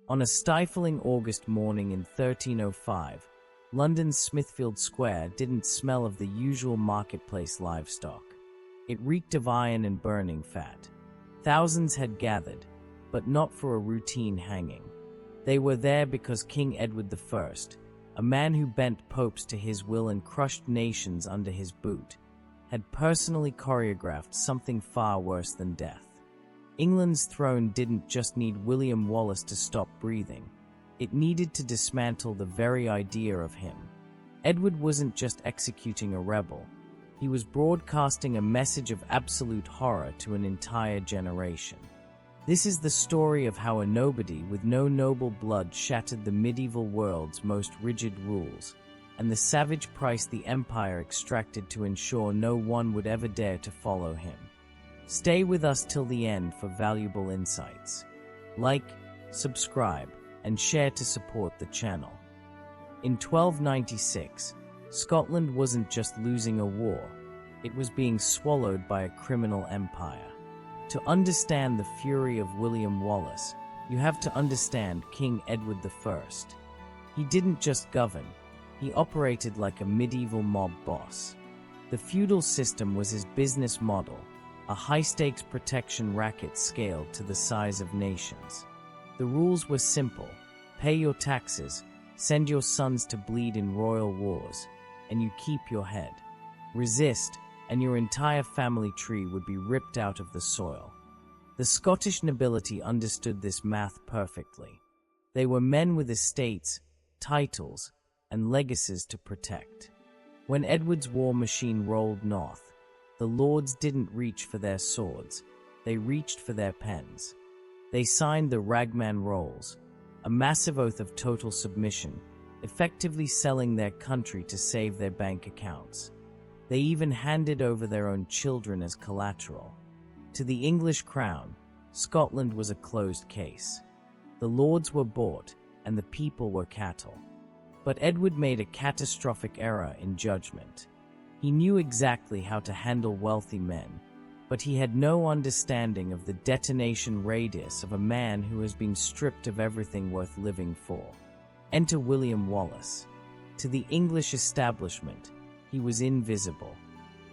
On a stifling August morning in 1305, London's Smithfield Square didn't smell of the usual marketplace livestock. It reeked of iron and burning fat. Thousands had gathered, but not for a routine hanging. They were there because King Edward I, a man who bent popes to his will and crushed nations under his boot, had personally choreographed something far worse than death. England's throne didn't just need William Wallace to stop breathing. It needed to dismantle the very idea of him. Edward wasn't just executing a rebel. He was broadcasting a message of absolute horror to an entire generation. This is the story of how a nobody with no noble blood shattered the medieval world's most rigid rules, and the savage price the empire extracted to ensure no one would ever dare to follow him. Stay with us till the end for valuable insights. Like, subscribe, and share to support the channel. In 1296, Scotland wasn't just losing a war, it was being swallowed by a criminal empire. To understand the fury of William Wallace, you have to understand King Edward I. He didn't just govern, he operated like a medieval mob boss. The feudal system was his business model, a high-stakes protection racket scaled to the size of nations. The rules were simple: pay your taxes, send your sons to bleed in royal wars, and you keep your head. Resist, and your entire family tree would be ripped out of the soil. The Scottish nobility understood this math perfectly. They were men with estates, titles, and legacies to protect. When Edward's war machine rolled north, the lords didn't reach for their swords, they reached for their pens. They signed the Ragman Rolls, a massive oath of total submission, effectively selling their country to save their bank accounts. They even handed over their own children as collateral. To the English crown, Scotland was a closed case. The lords were bought, and the people were cattle. But Edward made a catastrophic error in judgment. He knew exactly how to handle wealthy men, but he had no understanding of the detonation radius of a man who has been stripped of everything worth living for. Enter William Wallace. To the English establishment, he was invisible.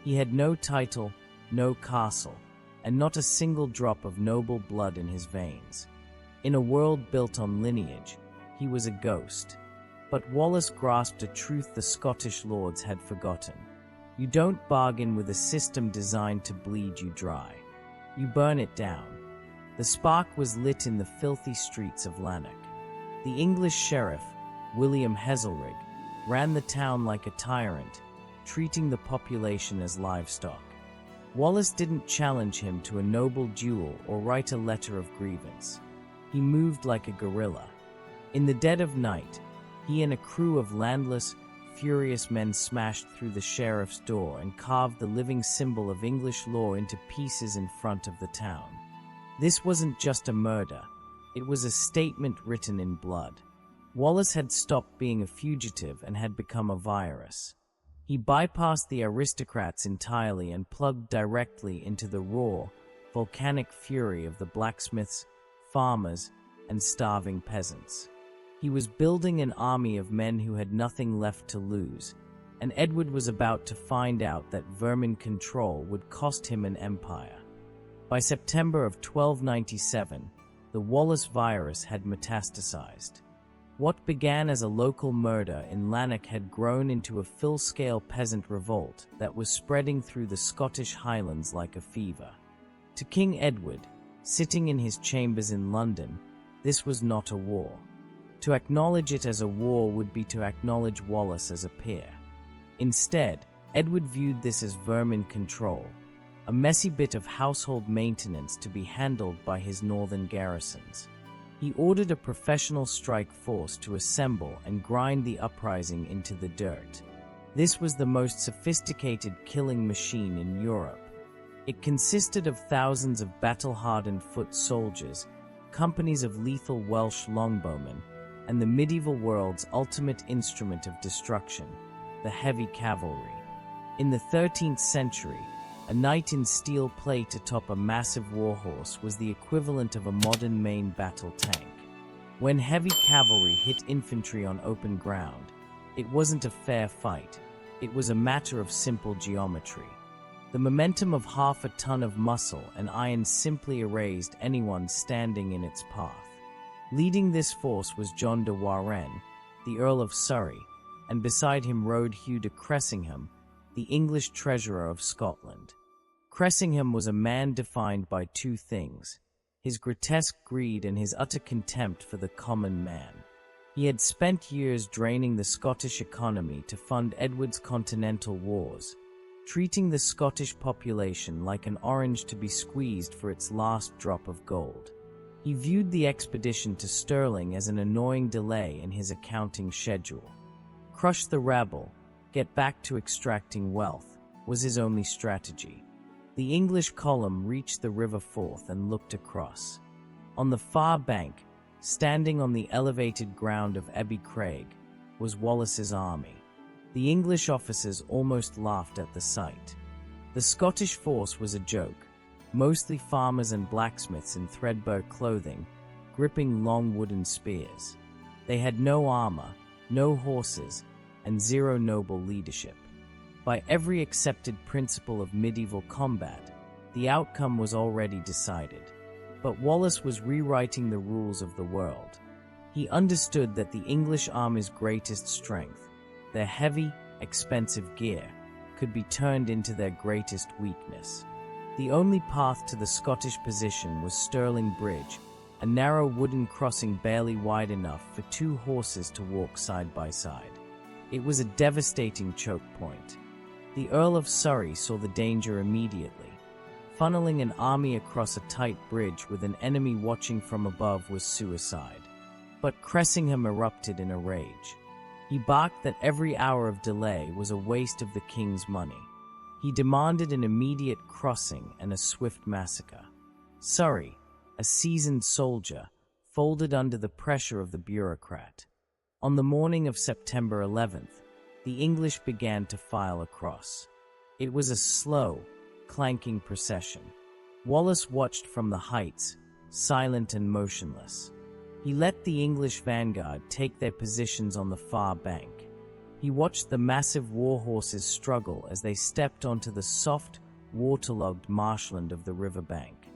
He had no title, no castle, and not a single drop of noble blood in his veins. In a world built on lineage, he was a ghost. But Wallace grasped a truth the Scottish lords had forgotten. You don't bargain with a system designed to bleed you dry. You burn it down. The spark was lit in the filthy streets of Lanark. The English sheriff, William Heselrigg, ran the town like a tyrant, treating the population as livestock. Wallace didn't challenge him to a noble duel or write a letter of grievance. He moved like a guerrilla. In the dead of night, he and a crew of landless, furious men smashed through the sheriff's door and carved the living symbol of English law into pieces in front of the town. This wasn't just a murder, it was a statement written in blood. Wallace had stopped being a fugitive and had become a virus. He bypassed the aristocrats entirely and plugged directly into the raw, volcanic fury of the blacksmiths, farmers, and starving peasants. He was building an army of men who had nothing left to lose, and Edward was about to find out that vermin control would cost him an empire. By September of 1297, the Wallace virus had metastasized. What began as a local murder in Lanark had grown into a full-scale peasant revolt that was spreading through the Scottish Highlands like a fever. To King Edward, sitting in his chambers in London, this was not a war. To acknowledge it as a war would be to acknowledge Wallace as a peer. Instead, Edward viewed this as vermin control, a messy bit of household maintenance to be handled by his northern garrisons. He ordered a professional strike force to assemble and grind the uprising into the dirt. This was the most sophisticated killing machine in Europe. It consisted of thousands of battle-hardened foot soldiers, companies of lethal Welsh longbowmen, and the medieval world's ultimate instrument of destruction, the heavy cavalry. In the 13th century, a knight in steel plate atop a massive warhorse was the equivalent of a modern main battle tank. When heavy cavalry hit infantry on open ground, it wasn't a fair fight. It was a matter of simple geometry. The momentum of half a ton of muscle and iron simply erased anyone standing in its path. Leading this force was John de Warenne, the Earl of Surrey, and beside him rode Hugh de Cressingham, the English treasurer of Scotland. Cressingham was a man defined by two things: his grotesque greed and his utter contempt for the common man. He had spent years draining the Scottish economy to fund Edward's continental wars, treating the Scottish population like an orange to be squeezed for its last drop of gold. He viewed the expedition to Stirling as an annoying delay in his accounting schedule. Crush the rabble, get back to extracting wealth, was his only strategy. The English column reached the River Forth and looked across. On the far bank, standing on the elevated ground of Abbey Craig, was Wallace's army. The English officers almost laughed at the sight. The Scottish force was a joke, mostly farmers and blacksmiths in threadbare clothing, gripping long wooden spears. They had no armor, no horses, and zero noble leadership. By every accepted principle of medieval combat, the outcome was already decided. But Wallace was rewriting the rules of the world. He understood that the English army's greatest strength, their heavy, expensive gear, could be turned into their greatest weakness. The only path to the Scottish position was Stirling Bridge, a narrow wooden crossing barely wide enough for two horses to walk side by side. It was a devastating choke point. The Earl of Surrey saw the danger immediately. Funneling an army across a tight bridge with an enemy watching from above was suicide. But Cressingham erupted in a rage. He barked that every hour of delay was a waste of the king's money. He demanded an immediate crossing and a swift massacre. Surrey, a seasoned soldier, folded under the pressure of the bureaucrat. On the morning of September 11th, the English began to file across. It was a slow, clanking procession. Wallace watched from the heights, silent and motionless. He let the English vanguard take their positions on the far bank. He watched the massive war horses struggle as they stepped onto the soft, waterlogged marshland of the riverbank.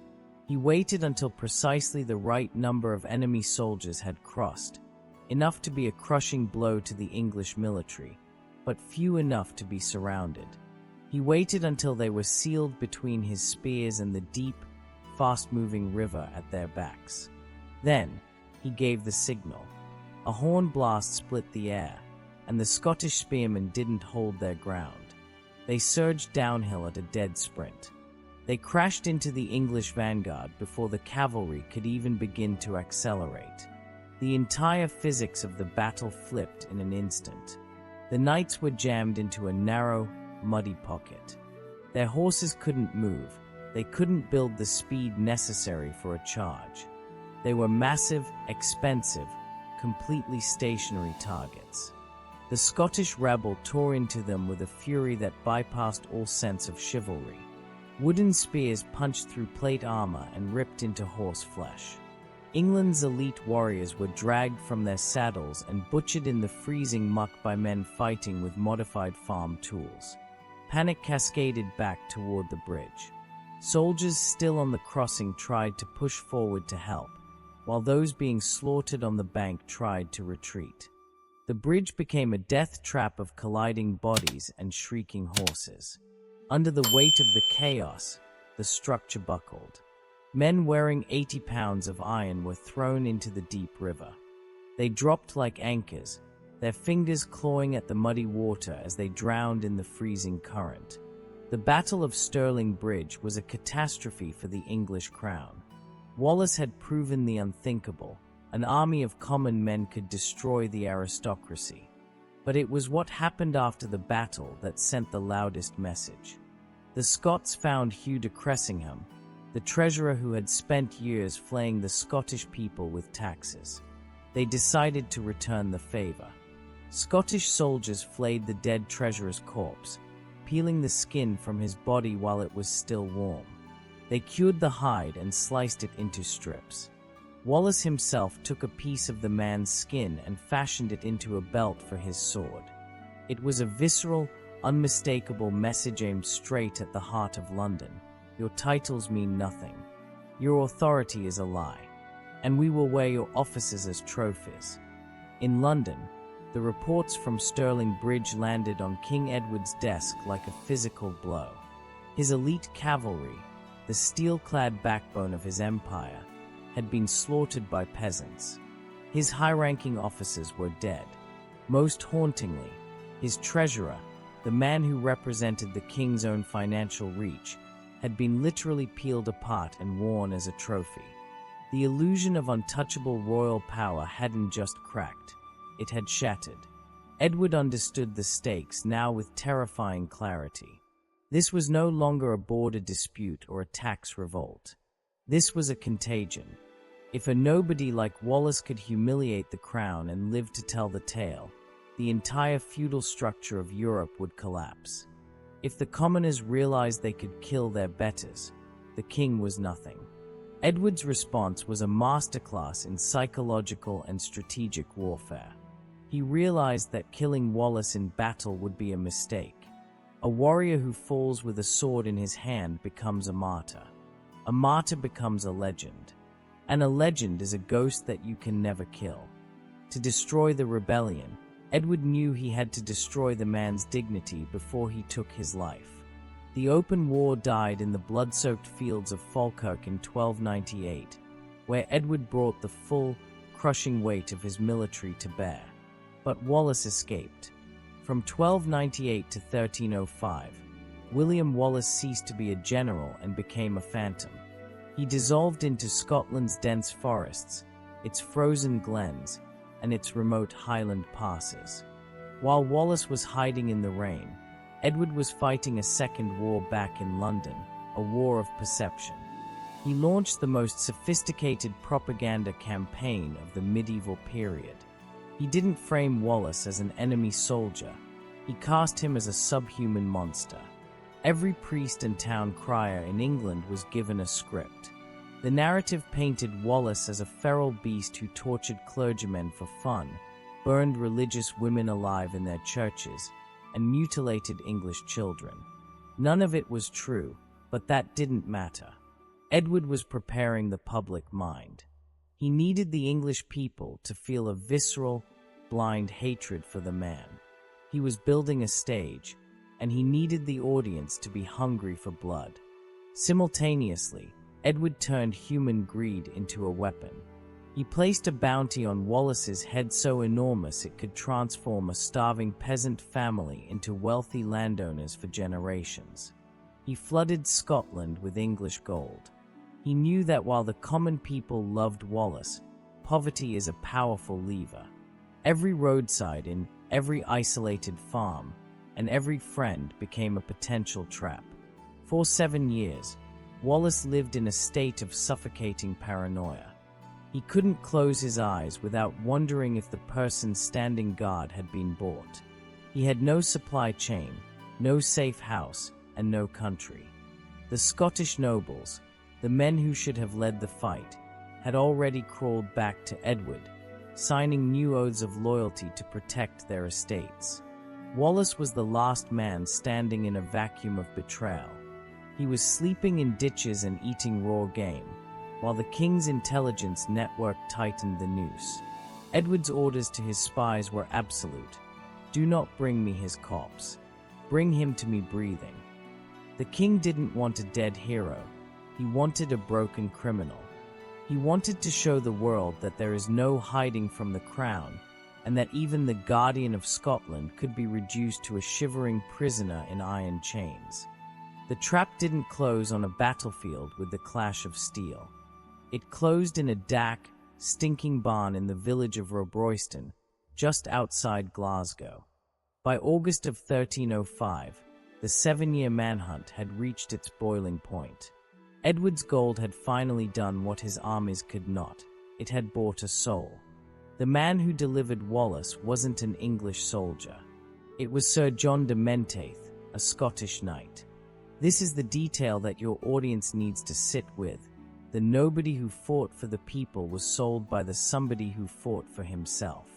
He waited until precisely the right number of enemy soldiers had crossed, enough to be a crushing blow to the English military, but few enough to be surrounded. He waited until they were sealed between his spears and the deep, fast-moving river at their backs. Then, he gave the signal. A horn blast split the air, and the Scottish spearmen didn't hold their ground. They surged downhill at a dead sprint. They crashed into the English vanguard before the cavalry could even begin to accelerate. The entire physics of the battle flipped in an instant. The knights were jammed into a narrow, muddy pocket. Their horses couldn't move. They couldn't build the speed necessary for a charge. They were massive, expensive, completely stationary targets. The Scottish rabble tore into them with a fury that bypassed all sense of chivalry. Wooden spears punched through plate armor and ripped into horse flesh. England's elite warriors were dragged from their saddles and butchered in the freezing muck by men fighting with modified farm tools. Panic cascaded back toward the bridge. Soldiers still on the crossing tried to push forward to help, while those being slaughtered on the bank tried to retreat. The bridge became a death trap of colliding bodies and shrieking horses. Under the weight of the chaos, the structure buckled. Men wearing 80 pounds of iron were thrown into the deep river. They dropped like anchors, their fingers clawing at the muddy water as they drowned in the freezing current. The Battle of Stirling Bridge was a catastrophe for the English crown. Wallace had proven the unthinkable. An army of common men could destroy the aristocracy. But it was what happened after the battle that sent the loudest message. The Scots found Hugh de Cressingham, the treasurer who had spent years flaying the Scottish people with taxes. They decided to return the favor. Scottish soldiers flayed the dead treasurer's corpse, peeling the skin from his body while it was still warm. They cured the hide and sliced it into strips. Wallace himself took a piece of the man's skin and fashioned it into a belt for his sword. It was a visceral, unmistakable message aimed straight at the heart of London. Your titles mean nothing. Your authority is a lie, and we will wear your offices as trophies. In London, the reports from Stirling Bridge landed on King Edward's desk like a physical blow. His elite cavalry, the steel-clad backbone of his empire, had been slaughtered by peasants. His high-ranking officers were dead. Most hauntingly, his treasurer, the man who represented the king's own financial reach, had been literally peeled apart and worn as a trophy. The illusion of untouchable royal power hadn't just cracked, it had shattered. Edward understood the stakes now with terrifying clarity. This was no longer a border dispute or a tax revolt. This was a contagion. If a nobody like Wallace could humiliate the crown and live to tell the tale, the entire feudal structure of Europe would collapse. If the commoners realized they could kill their betters, the king was nothing. Edward's response was a masterclass in psychological and strategic warfare. He realized that killing Wallace in battle would be a mistake. A warrior who falls with a sword in his hand becomes a martyr. A martyr becomes a legend. And a legend is a ghost that you can never kill. To destroy the rebellion, Edward knew he had to destroy the man's dignity before he took his life. The open war died in the blood-soaked fields of Falkirk in 1298, where Edward brought the full, crushing weight of his military to bear. But Wallace escaped. From 1298 to 1305, William Wallace ceased to be a general and became a phantom. He dissolved into Scotland's dense forests, its frozen glens, and its remote highland passes. While Wallace was hiding in the rain, Edward was fighting a second war back in London, a war of perception. He launched the most sophisticated propaganda campaign of the medieval period. He didn't frame Wallace as an enemy soldier. He cast him as a subhuman monster. Every priest and town crier in England was given a script. The narrative painted Wallace as a feral beast who tortured clergymen for fun, burned religious women alive in their churches, and mutilated English children. None of it was true, but that didn't matter. Edward was preparing the public mind. He needed the English people to feel a visceral, blind hatred for the man. He was building a stage, and he needed the audience to be hungry for blood. Simultaneously, Edward turned human greed into a weapon. He placed a bounty on Wallace's head so enormous it could transform a starving peasant family into wealthy landowners for generations. He flooded Scotland with English gold. He knew that while the common people loved Wallace, poverty is a powerful lever. Every roadside inn, every isolated farm, and every friend became a potential trap. For 7 years, Wallace lived in a state of suffocating paranoia. He couldn't close his eyes without wondering if the person standing guard had been bought. He had no supply chain, no safe house, and no country. The Scottish nobles, the men who should have led the fight, had already crawled back to Edward, signing new oaths of loyalty to protect their estates. Wallace was the last man standing in a vacuum of betrayal. He was sleeping in ditches and eating raw game, while the king's intelligence network tightened the noose. Edward's orders to his spies were absolute. Do not bring me his corpse. Bring him to me breathing. The king didn't want a dead hero. He wanted a broken criminal. He wanted to show the world that there is no hiding from the crown, and that even the Guardian of Scotland could be reduced to a shivering prisoner in iron chains. The trap didn't close on a battlefield with the clash of steel. It closed in a dark, stinking barn in the village of Robroyston, just outside Glasgow. By August of 1305, the 7-year manhunt had reached its boiling point. Edward's gold had finally done what his armies could not. It had bought a soul. The man who delivered Wallace wasn't an English soldier. It was Sir John de Menteith, a Scottish knight. This is the detail that your audience needs to sit with. The nobody who fought for the people was sold by the somebody who fought for himself.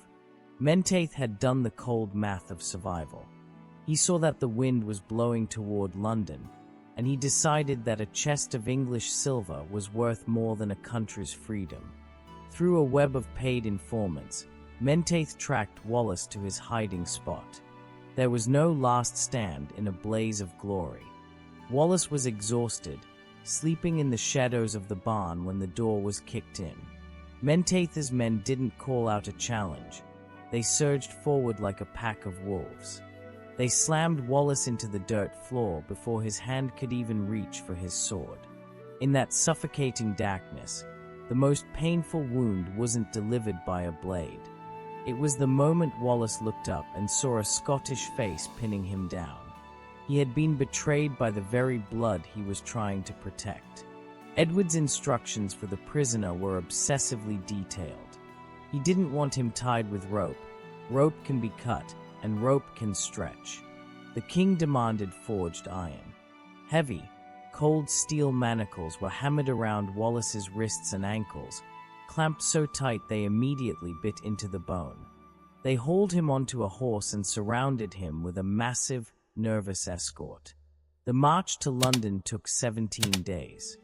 Menteith had done the cold math of survival. He saw that the wind was blowing toward London, and he decided that a chest of English silver was worth more than a country's freedom. Through a web of paid informants, Menteith tracked Wallace to his hiding spot. There was no last stand in a blaze of glory. Wallace was exhausted, sleeping in the shadows of the barn when the door was kicked in. Menteith's men didn't call out a challenge. They surged forward like a pack of wolves. They slammed Wallace into the dirt floor before his hand could even reach for his sword. In that suffocating darkness, the most painful wound wasn't delivered by a blade. It was the moment Wallace looked up and saw a Scottish face pinning him down. He had been betrayed by the very blood he was trying to protect. Edward's instructions for the prisoner were obsessively detailed. He didn't want him tied with rope. Rope can be cut, and rope can stretch. The king demanded forged iron. Heavy, cold steel manacles were hammered around Wallace's wrists and ankles, clamped so tight they immediately bit into the bone. They hauled him onto a horse and surrounded him with a massive, nervous escort. The march to London took 17 days.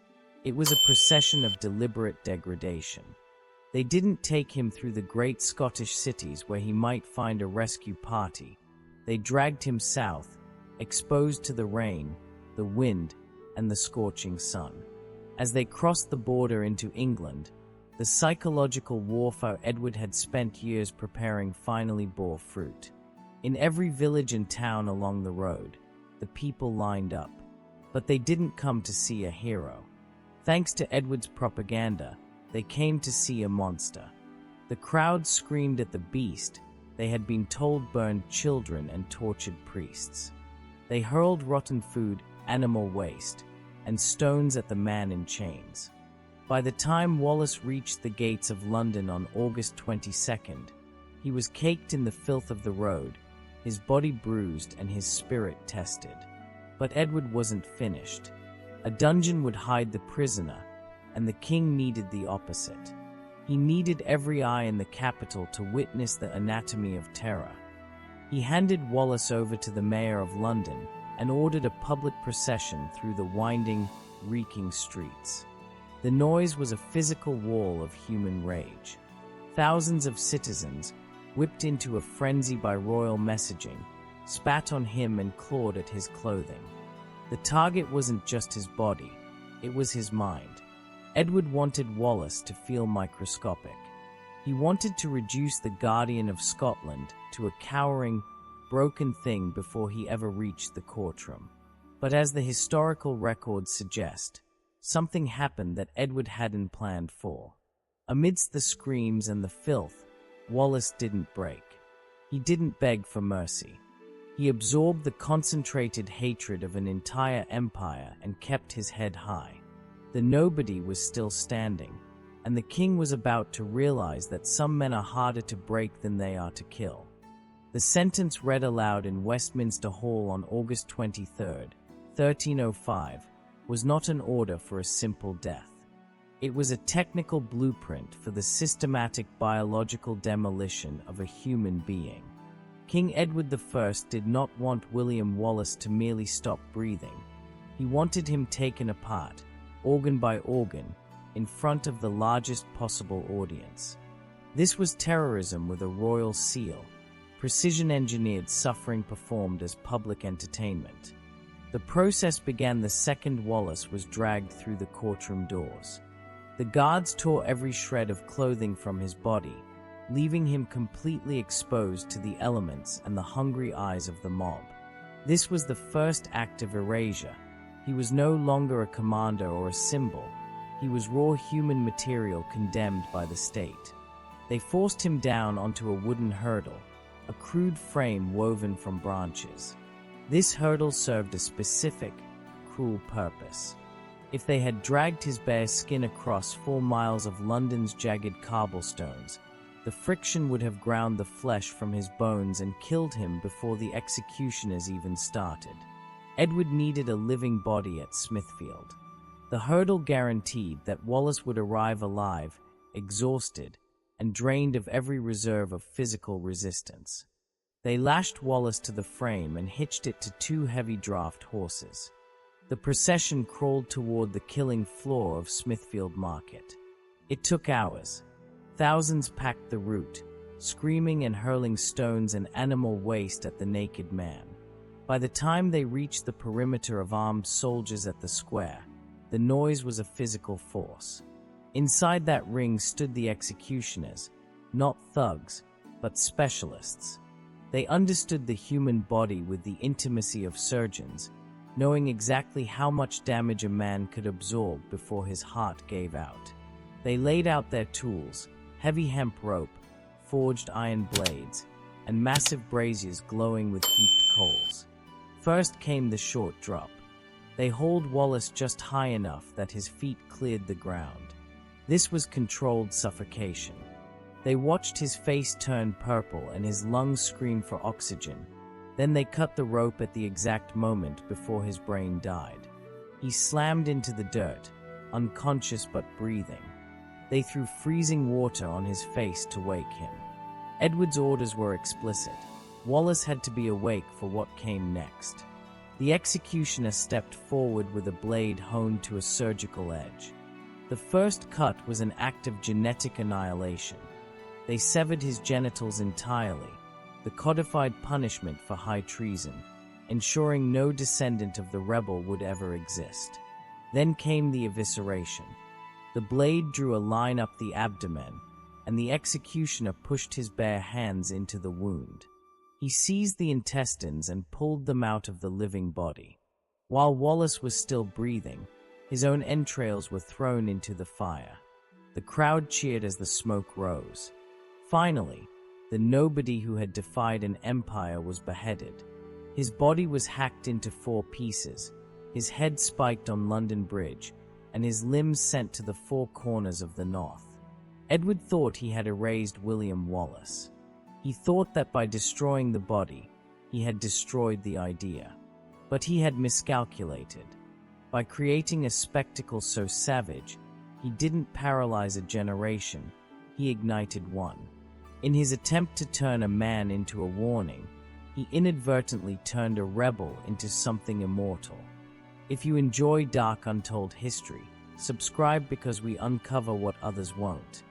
It was a procession of deliberate degradation. They didn't take him through the great Scottish cities where he might find a rescue party. They dragged him south, exposed to the rain, the wind, and the scorching sun. As they crossed the border into England, the psychological warfare Edward had spent years preparing finally bore fruit. In every village and town along the road, the people lined up. But they didn't come to see a hero. Thanks to Edward's propaganda, they came to see a monster. The crowd screamed at the beast they had been told burned children and tortured priests. They hurled rotten food, animal waste, and stones at the man in chains. By the time Wallace reached the gates of London on August 22nd, he was caked in the filth of the road, his body bruised and his spirit tested. But Edward wasn't finished. A dungeon would hide the prisoner, and the king needed the opposite. He needed every eye in the capital to witness the anatomy of terror. He handed Wallace over to the mayor of London and ordered a public procession through the winding, reeking streets. The noise was a physical wall of human rage. Thousands of citizens, whipped into a frenzy by royal messaging, spat on him and clawed at his clothing. The target wasn't just his body, it was his mind. Edward wanted Wallace to feel microscopic. He wanted to reduce the Guardian of Scotland to a cowering, broken thing before he ever reached the courtroom. But as the historical records suggest, something happened that Edward hadn't planned for. Amidst the screams and the filth, Wallace didn't break. He didn't beg for mercy. He absorbed the concentrated hatred of an entire empire and kept his head high. The nobody was still standing, and the king was about to realize that some men are harder to break than they are to kill. The sentence read aloud in Westminster Hall on August 23, 1305, was not an order for a simple death. It was a technical blueprint for the systematic biological demolition of a human being. King Edward I did not want William Wallace to merely stop breathing. He wanted him taken apart, organ by organ, in front of the largest possible audience. This was terrorism with a royal seal, precision-engineered suffering performed as public entertainment. The process began the second Wallace was dragged through the courtroom doors. The guards tore every shred of clothing from his body, leaving him completely exposed to the elements and the hungry eyes of the mob. This was the first act of erasure. He was no longer a commander or a symbol. He was raw human material condemned by the state. They forced him down onto a wooden hurdle, a crude frame woven from branches. This hurdle served a specific, cruel purpose. If they had dragged his bare skin across 4 miles of London's jagged cobblestones, the friction would have ground the flesh from his bones and killed him before the executioners even started. Edward needed a living body at Smithfield. The hurdle guaranteed that Wallace would arrive alive, exhausted, and drained of every reserve of physical resistance. They lashed Wallace to the frame and hitched it to 2 heavy draft horses. The procession crawled toward the killing floor of Smithfield Market. It took hours. Thousands packed the route, screaming and hurling stones and animal waste at the naked man. By the time they reached the perimeter of armed soldiers at the square, the noise was a physical force. Inside that ring stood the executioners, not thugs, but specialists. They understood the human body with the intimacy of surgeons, knowing exactly how much damage a man could absorb before his heart gave out. They laid out their tools, heavy hemp rope, forged iron blades, and massive braziers glowing with heaped coals. First came the short drop. They hauled Wallace just high enough that his feet cleared the ground. This was controlled suffocation. They watched his face turn purple and his lungs scream for oxygen. Then they cut the rope at the exact moment before his brain died. He slammed into the dirt, unconscious but breathing. They threw freezing water on his face to wake him. Edward's orders were explicit. Wallace had to be awake for what came next. The executioner stepped forward with a blade honed to a surgical edge. The first cut was an act of genetic annihilation. They severed his genitals entirely, the codified punishment for high treason, ensuring no descendant of the rebel would ever exist. Then came the evisceration. The blade drew a line up the abdomen, and the executioner pushed his bare hands into the wound. He seized the intestines and pulled them out of the living body. While Wallace was still breathing, his own entrails were thrown into the fire. The crowd cheered as the smoke rose. Finally, the nobody who had defied an empire was beheaded. His body was hacked into 4 pieces, his head spiked on London Bridge, and his limbs sent to the 4 corners of the north. Edward thought he had erased William Wallace. He thought that by destroying the body, he had destroyed the idea. But he had miscalculated. By creating a spectacle so savage, he didn't paralyze a generation, he ignited one. In his attempt to turn a man into a warning, he inadvertently turned a rebel into something immortal. If you enjoy dark untold history, subscribe because we uncover what others won't.